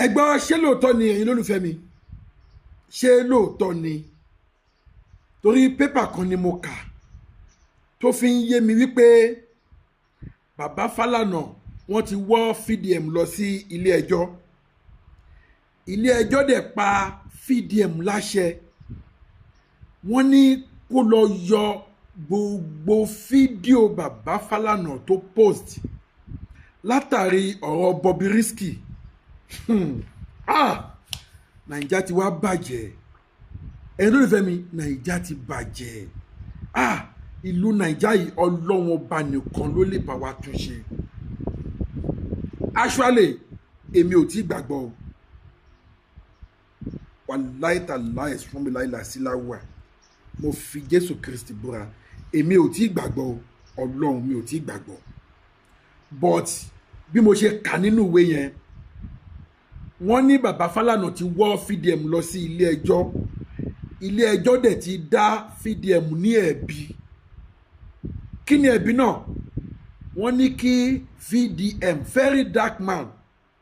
ẹ gbọ́ ṣé lóòótọ́ ni ẹ̀yin lólùfẹ́ mi ṣé lóòótọ́ ni torí pépà kan ni mo kà tó fi ń yé mi wípé bàbá Falana wọ́n ti wọ́ FDM lọ sí ilé ẹjọ́ dẹ̀ pa FDM láṣẹ wọ́n ní kó lọ yọ gbogbo fídíò bàbá Falana tó post látàrí ọ̀rọ̀ Bobrisky Naija ti wá bàjẹ́ ẹni tó lè fẹ́ mi Naija ti bàjẹ́ ìlú Naija yìí Ọlọ́run ọba nìkan ló lè bá wa tún ṣe actually èmi ò tí gbàgbọ́ o wàláì tàláì fún mi láìla síláwà mo fi Jésù Kristi búra èmi ò tí gbàgbọ́ o Ọlọ́run mi ò tí gbàgbọ́ but bí mo ṣe kà nínú ìwé yẹn wọ́n ní bàbá Falana ti wọ́ FDM lọ sí ilé ẹjọ́ dẹ̀ ti dá FDM ní ẹ̀bi kí ni ẹ̀bi náà wọ́n ní kí FDM very dark man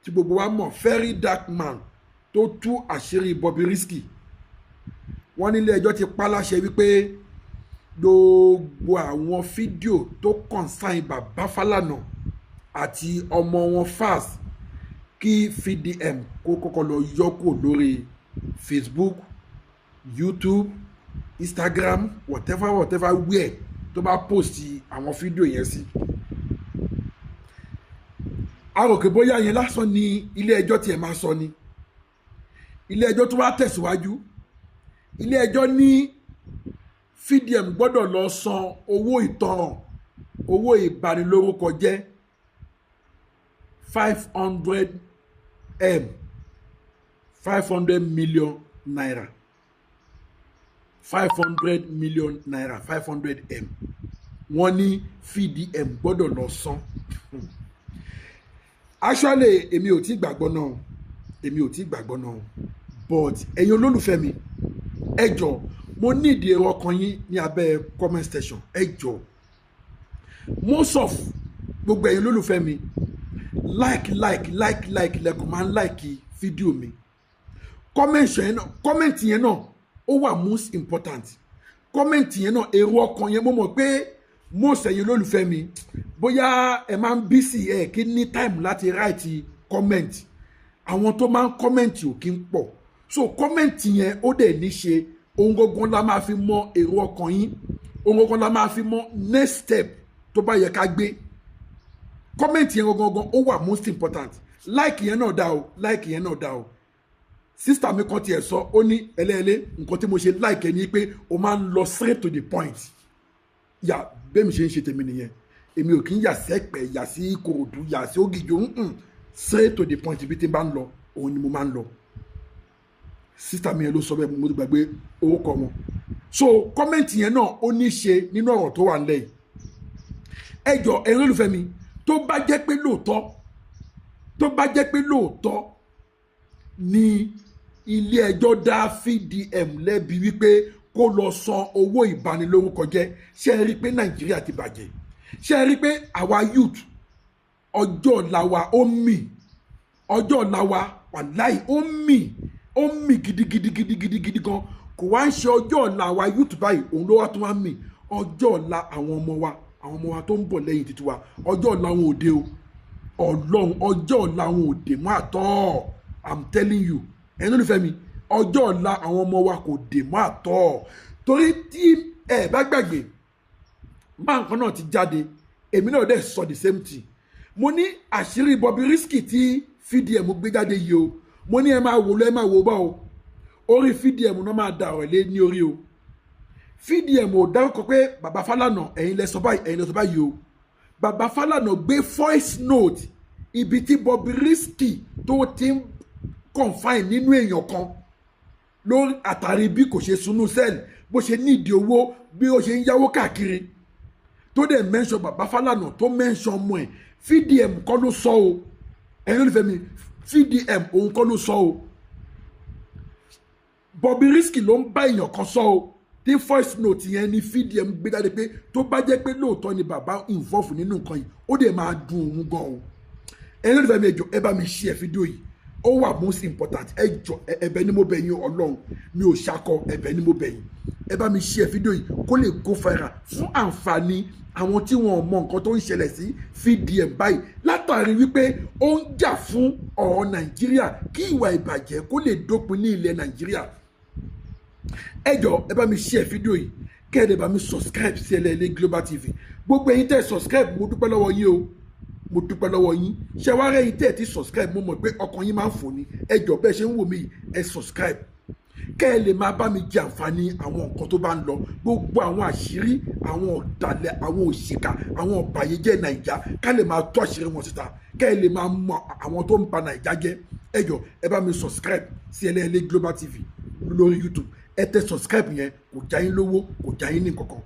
tí gbogbo wa mọ̀ very dark man tó tú àṣírí Bobrisky wọ́n ní ilé ẹjọ́ ti pa láṣẹ wípé gbogbo àwọn fídíò tó concern bàbá Falana àti ọmọ wọn fast kí FDM kó kọ́kọ́ lọ yọkò lórí Facebook, YouTube, Instagram, whatever where tó bá post àwọn fídíò yẹn sí. Àròkè bóyá yẹn lásán ni ilé ẹjọ́ tiẹ̀ máa sọ ni. Ilé ẹjọ́ tó wá tẹ̀síwájú. Ilé ẹjọ́ ní FDM gbọ́dọ̀ lọ san owó ìtanràn, owó ìbanilórúkọ jẹ́ 500 million naira 500 million naira 500 wọ́n ní FDM gbọ́dọ̀ lọ san actually èmi ò tí gbàgbọ́ náà but ẹ̀yin olólùfẹ́ mi ẹ jọ̀ọ́ mo need èrò ọkàn yín ní abẹ́ comment section ẹ jọ̀ọ́ most of gbogbo ẹ̀yin olólùfẹ́ mi like lẹ́kọ̀ọ́ máa ń like fídíò mi comment yẹn náà ó wà most important comment yẹn náà èrò ọkàn yẹn mo mọ̀ pé most ẹ̀yin olólùfẹ́ mi bóyá ẹ máa ń busy ẹ kí ní time láti write comment àwọn tó máa ń comment ò kí ń pọ̀ so comment yẹn ó dẹ̀ ní ṣe ohun gangan la máa fi mọ èrò ọkàn yín ohun gangan la máa fi mọ next step tó bá yẹ ká gbé comment yẹn gangan ó wà most important like yẹn náà dá o sister mi kan tiẹ̀ sọ ó ní ẹlẹ́ẹ̀lẹ́ nǹkan tí mo ṣe like ẹ ní pé o máa ń lọ straight to the point yà bẹ́ẹ̀ mi ṣe ń ṣe tèmi nìyẹn èmi ò kí ń yà sẹ́pẹ̀ yà sí Ìkòròdú yà sí Ògìjò straight to the point ibi tí n bá ń lọ òun ni mo máa ń lọ sister mi yẹn ló sọ bẹ́ẹ̀ mo ti gbàgbé orúkọ wọn so comment yẹn náà ó ní ṣe nínú ọ̀rọ̀ tó wà nílẹ̀ yìí ẹ jọ̀ọ́ ẹ̀yin olólùfẹ́ mi tó bá jẹ́ pé lóòótọ́ ni ilé ẹjọ́ dá FDM lẹ́bi wípé kó lọ san owó ìbanilórúkọ jẹ́ ṣé ẹ rí i pé Nàìjíríà ti bàjẹ́ ṣé ẹ rí i pé àwa youth ọjọ́ ọ̀la wa ó mì ọjọ́ ọ̀la wa wàláì ó mì gidigidi gan kò wá ń ṣe ọjọ́ ọ̀la àwa youth báyìí òun ló wá tún wá mì ọjọ́ ọ̀la àwọn ọmọ wa tó ń bọ̀ lẹ́yìn títí wa ọjọ́ ọ̀la wọn òde o Ọlọ́run ọjọ́ ọ̀la wọn òde mọ́ àtọ́ I'm telling you ẹni olùfẹ́ mi ọjọ́ ọ̀la àwọn ọmọ wa kò dè mọ́ àtọ́ torí tí ẹ bá gbàgbé máa nǹkan náà ti jáde èmi náà dẹ̀ sọ the same thing mo ní àṣírí Bobrisky tí FDM gbé jáde yìí o mo ní ẹ máa wò bá o orí FDM náà máa dà ọ̀rẹ́ lé ní orí o FDM ò dárúkọ pé bàbá Falana ẹ̀yin lẹ sọ báyìí o bàbá Falana gbé voice note ibi tí Bobrisky tó ti ń confine nínú èèyàn kan lórí àtàrí bí kò ṣe sunú sẹ́ẹ̀lì bó ṣe ní ìdí owó bí ó ṣe ń yáwó káàkiri tó dẹ̀ mention bàbá Falana tó mention ọmọ ẹ̀ FDM kọ́ ló sọ o ẹ̀yin olùfẹ́ mi FDM òun kọ́ ló sọ o Bobrisky ló ń bá èèyàn kan sọ o tí voice note yẹn ni FDM gbé jáde pé tó bá jẹ́ pé lóòótọ́ ni bàbá involve nínú nǹkan yìí ó dẹ̀ máa dùn òun gan o ẹ̀yin olùfẹ́ mi ẹjọ́ ẹ bá mi share fídíò yìí ó wà most important. Ẹ jọ̀ọ́ ẹ̀bẹ̀ ni mo bẹ̀ yín Ọlọ́run mi ò ṣakọ ẹ̀bẹ̀ ni mo bẹ̀ yín ẹ bá mi share fídíò yìí kó lè go viral fún àǹfààní àwọn tí wọn mọ nǹkan tó ń ṣẹlẹ̀ sí VDM báyìí látàrí wípé ó ń jà fún ọ̀rọ̀ Nàìjíríà kí ìwà ìbàjẹ́ kó lè dópin ní ilẹ̀ Nàìjíríà. Ẹ jọ̀ọ́ ẹ bá mi share fídíò yìí kẹ́ẹ̀dẹ̀ bá mi subscribe sí SELE Global TV gbogbo ẹ̀yin tẹ́ subscribe mo dúpẹ́ lọ́wọ́ yín o mo dúpẹ́ lọ́wọ́ yín ṣé wàá rẹ̀ yín tẹ́ ti subscribe mo mọ̀ pé ọkàn yín máa ń fò ní ẹ jọ̀ọ́ bẹ́ẹ̀ ṣe ń wò mí ẹ subscribe kẹ́ ẹ lè máa bá mi jẹ àǹfààní àwọn nǹkan tó bá ń lọ gbogbo àwọn àṣírí àwọn ọ̀dàlẹ̀ àwọn òṣìkà àwọn ọ̀bàyéjẹ́ Nàìjà ká lè máa tó àṣírí wọn síta kẹ́ ẹ lè máa mọ àwọn tó ń ba Nàìjà jẹ́ ẹ jọ̀ọ́ ẹ bá mi subscribe sí SELE Global TV lórí YouTube ẹ tẹ subscribe yẹn kò já yín lówó kò já yín ní kankan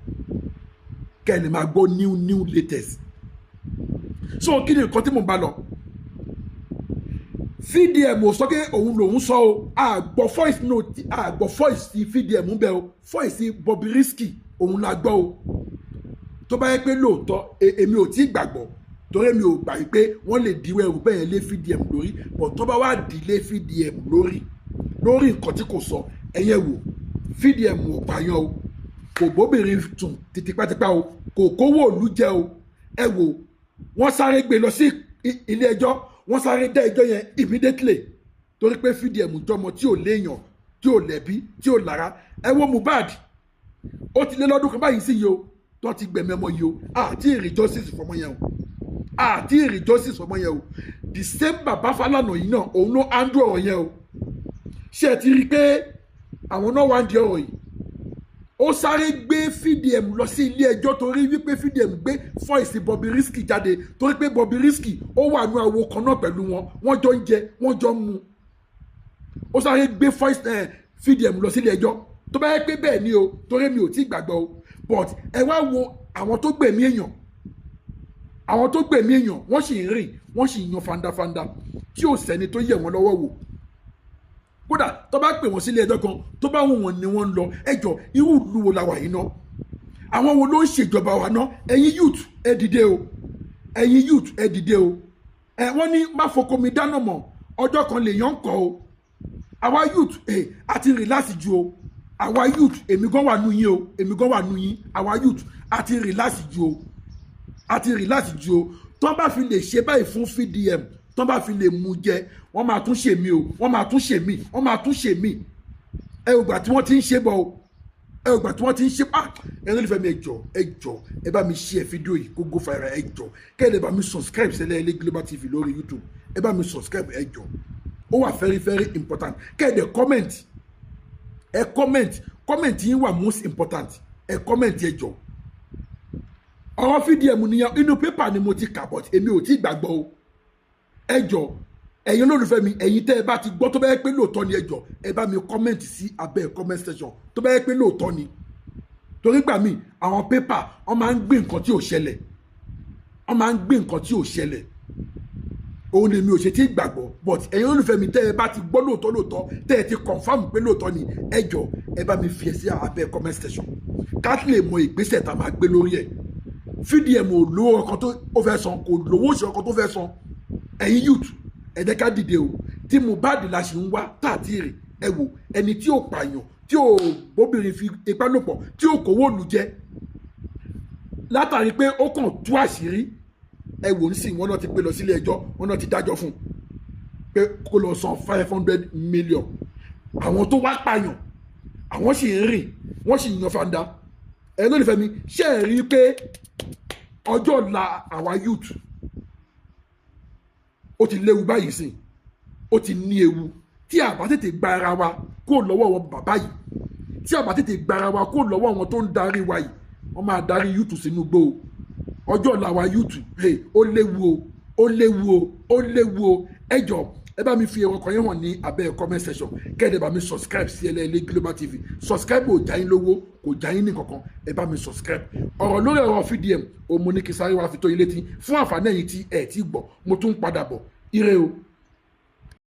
kẹ́ ẹ lè máa gbọ́ new latest. So kí ni nǹkan tí mo bá lọ VDM ò sọ pé òun lòun sọ o àgbọ̀ voice note àgbọ̀ voice ti VDM ń bẹ o voice Bobrisky òun la gbọ́ o tó bá yẹ pé lóòótọ́ èmi ò tí gbàgbọ́ torí mi ò gbà pé wọ́n lè diwọ́ ẹrù bẹ́ẹ̀ lé VDM lórí but tó bá wá dìlé VDM lórí nǹkan tí kò sọ ẹ̀yẹ wò VDM ò pààyàn o kò bóbìnrin tún tipátipá o kò kówó òlú jẹ o ẹ wò wọ́n sáré gbé lọ sí ilé ẹjọ́ wọ́n sáré dá ẹjọ́ yẹn immediately torí pé VDM jọmọ tí ò léèyàn tí ò lẹ́bí tí ò lára ẹ wo Mohbad ó ti lé lọ́dún kan báyìí sí yìí o tó ti gbẹ̀mí ọmọ yìí o àti ìrì justice fọmọ yẹn o àti ìrì justice fọmọ yẹn o the same bàbá Falana yìí náà òun ló handle ọ̀rọ̀ yẹn o ṣé ẹ ti rí i pé àwọn náà wá ń di ọ̀rọ̀ yìí ó sáré gbé VDM lọ sí ilé ẹjọ́ torí wípé VDM gbé voice Bobrisky jáde torí pé Bobrisky ó wà ní àwo kan náà pẹ̀lú wọn wọ́n jọ ń jẹ wọ́n jọ ń mu ó sáré gbé voice VDM lọ sí ilé ẹjọ́ tó bá yẹ pé bẹ́ẹ̀ ni o torí mi ò tí gbàgbọ́ o but ẹ wá wo àwọn tó gbẹ̀mí èèyàn wọ́n sì ń rìn wọ́n sì ń yan fandafanda tí ò sẹ́ni tó yẹ̀ wọ́n lọ́wọ́ wò kódà tó bá pè wọ́n sílé ẹjọ́ kan tó bá wọn ni wọ́n ń lọ ẹjọ́ irú ìlú wo la wà yìí ná àwọn wo ló ń ṣèjọba wa ná ẹ̀yin youth ẹ dìde o ẹ̀yin youth ẹ dìde o wọ́n ní má foko mi dáná mọ́ ọjọ́ kan lèèyàn ń kọ́ o àwa youth àti relax ju o àwa youth èmi gan wà nù yín o èmi gan wà nù yín àwa youth àti relax ju o tó bá fi lè ṣe báyìí fún VDM tó bá fi lè mú jẹ wọ́n máa tún ṣe mí o wọ́n máa tún ṣe mí ẹ ò gbà tí wọ́n ti ń ṣe bọ̀ o ẹ ò gbà tí wọ́n ti ń ṣe ẹ ló lè fẹ́ mi ẹ jọ̀ọ́ ẹ bá mi share fídíò yìí kó go viral ẹ jọ̀ọ́ kẹ́ ẹ lè bá mi subscribe SELE Global TV lórí YouTube ẹ bá mi subscribe ẹ jọ̀ọ́ ó wà very important kẹ́ ẹ dẹ̀ comment yín wà most important ẹ comment ẹ jọ̀ọ́ ọ̀rọ̀ VDM nìyẹn inú pépà ni mo ti kà but èmi ò tí gbàgbọ́ o ẹ jọ̀ọ́ ẹ̀yin olólùfẹ́ mi ẹ̀yin tẹ́ ẹ bá ti gbọ́ tó bá yẹ pé lóòótọ́ ni ẹ jọ̀ọ́ ẹ bá mi comment sí abẹ́ comment section tó bá yẹ pé lóòótọ́ ni torí gbà mí àwọn pépà wọ́n máa ń gbé nǹkan tí ò ṣẹlẹ̀ òun lèmi ò ṣe tí gbàgbọ́ but ẹ̀yin olólùfẹ́ mi tẹ́ ẹ bá ti gbọ́ lóòótọ́ tẹ́ ẹ ti confam pé lóòótọ́ ni ẹ jọ̀ọ́ ẹ bá mi fi ẹ sí abẹ́ comment section ká lè mọ ìgbésẹ̀ tá a máa gbé lórí ẹ̀ VDM ò lówó ọkàn tó fẹ́ san kò lówó òṣèlú ọkàn tó fẹ́ san ẹ̀yin youth ẹ jẹ́ ká dìde o tí Mohbad la ṣì ń wá tààtì rè ẹ wò ẹni tí ò pààyàn tí ò bóbìnrin fi ipá lò pọ̀ tí ò kówó òlù jẹ látàrí pé ó kàn tú àṣírí ẹ wò nísìnyí wọ́n náà ti gbé lọ sílé ẹjọ́ wọ́n náà ti dájọ́ fún un pé kó lọ san 500 million àwọn tó wá pààyàn àwọn sì ń rìn wọ́n sì ń yan fanda ẹ ló lè fẹ́ mi ṣé ẹ rí i pé ọjọ́ ọ̀la àwa youth ó ti léwu báyìí sìn ó ti ní ewu tí a bá tètè gba ara wa kó lọ́wọ́ wọn bàbá yìí tí a bá tètè gba ara wa kó lọ́wọ́ wọn tó ń darí wa yìí wọ́n máa darí youth sínú gbó o ọjọ́ ọ̀la wa youth ó léwu o ẹ jọ̀ọ́ ẹ bá mi fi ẹ̀rọ kan yẹn hàn ní abẹ́ comment section kẹ́ẹ̀dẹ̀ bá mi subscribe sí SELE Global TV subscribe ò já yín lówó kò já yín ní kankan ẹ bá mi subscribe ọ̀rọ̀ lórí ọ̀rọ̀ VDM òun mo ní kí sáré wá fi tó yín létí fún àǹfààní ẹ̀yin tí ẹ̀ ti gbọ́ mo tún padà bọ̀ ire o.